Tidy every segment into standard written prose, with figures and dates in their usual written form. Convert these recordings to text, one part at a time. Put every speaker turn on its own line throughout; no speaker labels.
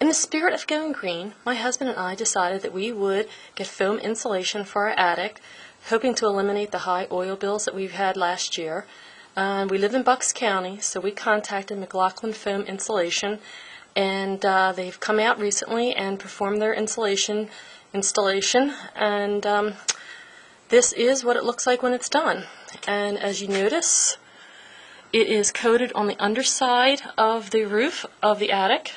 In the spirit of going green, my husband and I decided that we would get foam insulation for our attic, hoping to eliminate the high oil bills that we've had last year. We live in Bucks County, so we contacted McLaughlin Foam Insulation, and they've come out recently and performed their installation, and this is what it looks like when it's done. And as you notice, it is coated on the underside of the roof of the attic,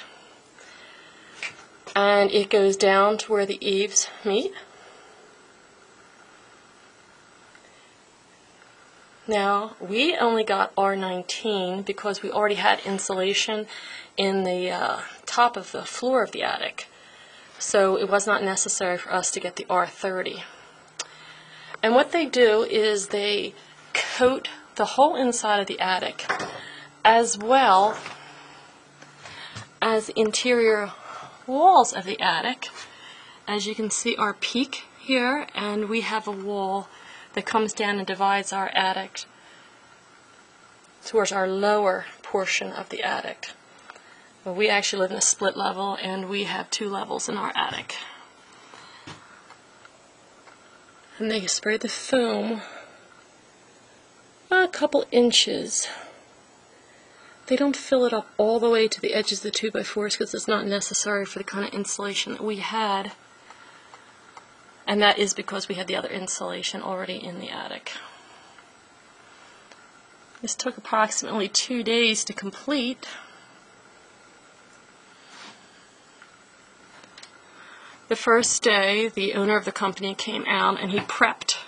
and it goes down to where the eaves meet. Now, we only got R19 because we already had insulation in the top of the floor of the attic, so it was not necessary for us to get the R30. And what they do is they coat the whole inside of the attic, as well as the interior walls of the attic. As you can see, our peak here, and we have a wall that comes down and divides our attic towards our lower portion of the attic. Well, we actually live in a split level, and we have 2 levels in our attic. And they spray the foam a couple inches. They don't fill it up all the way to the edges of the 2x4s because it's not necessary for the kind of insulation that we had. And that is because we had the other insulation already in the attic. This took approximately 2 days to complete. The first day, the owner of the company came out and he prepped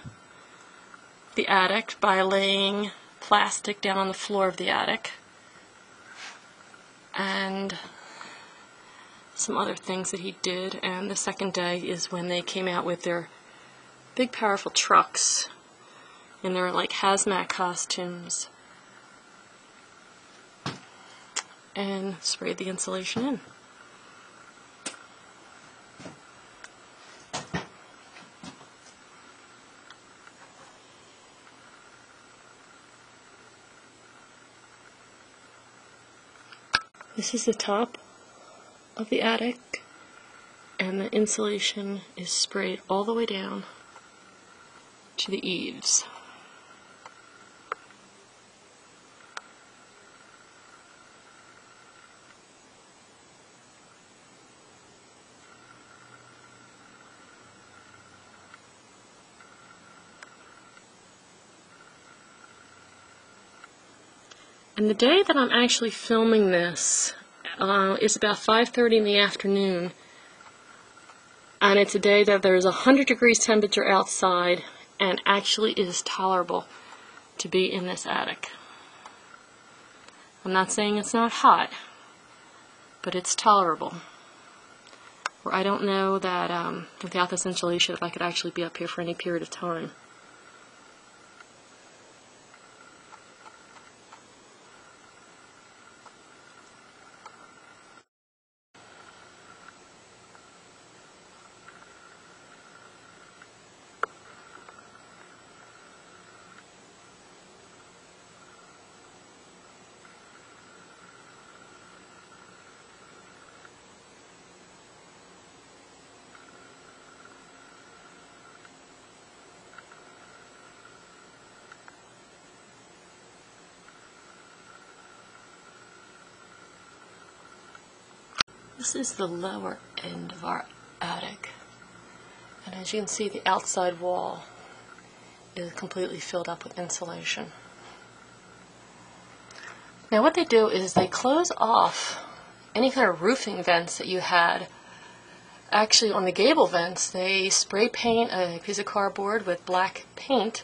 the attic by laying plastic down on the floor of the attic and some other things that he did. And the second day is when they came out with their big powerful trucks in their like hazmat costumes and sprayed the insulation in. This is the top of the attic, and the insulation is sprayed all the way down to the eaves. And the day that I'm actually filming this is about 5:30 in the afternoon, and it's a day that there's 100 degrees temperature outside, and actually it is tolerable to be in this attic. I'm not saying it's not hot, but it's tolerable. Or I don't know that without this insulation if I could actually be up here for any period of time. This is the lower end of our attic, and as you can see, the outside wall is completely filled up with insulation. Now what they do is they close off any kind of roofing vents that you had. Actually, on the gable vents, they spray paint a piece of cardboard with black paint,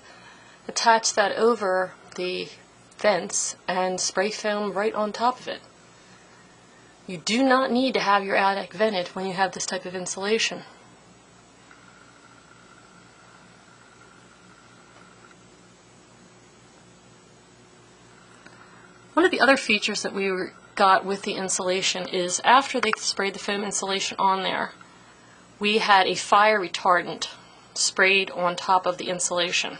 attach that over the vents, and spray foam right on top of it. You do not need to have your attic vented when you have this type of insulation. One of the other features that we got with the insulation is after they sprayed the foam insulation on there, we had a fire retardant sprayed on top of the insulation.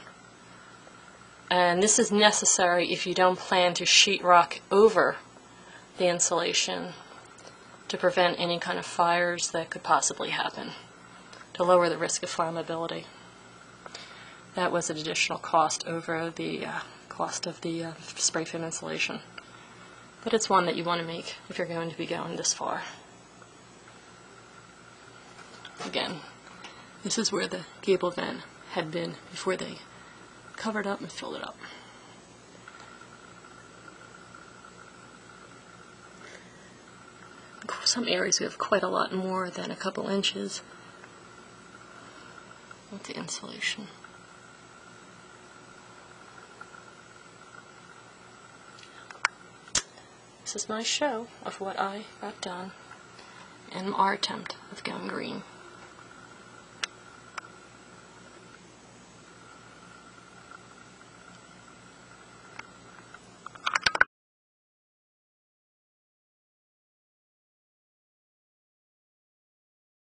And this is necessary if you don't plan to sheetrock over the insulation to prevent any kind of fires that could possibly happen, to lower the risk of flammability. That was an additional cost over the cost of the spray foam insulation. But it's one that you want to make if you're going to be going this far. Again, this is where the gable vent had been before they covered up and filled it up. Some areas we have quite a lot more than a couple inches with the insulation. This is my show of what I got done in our attempt of going green.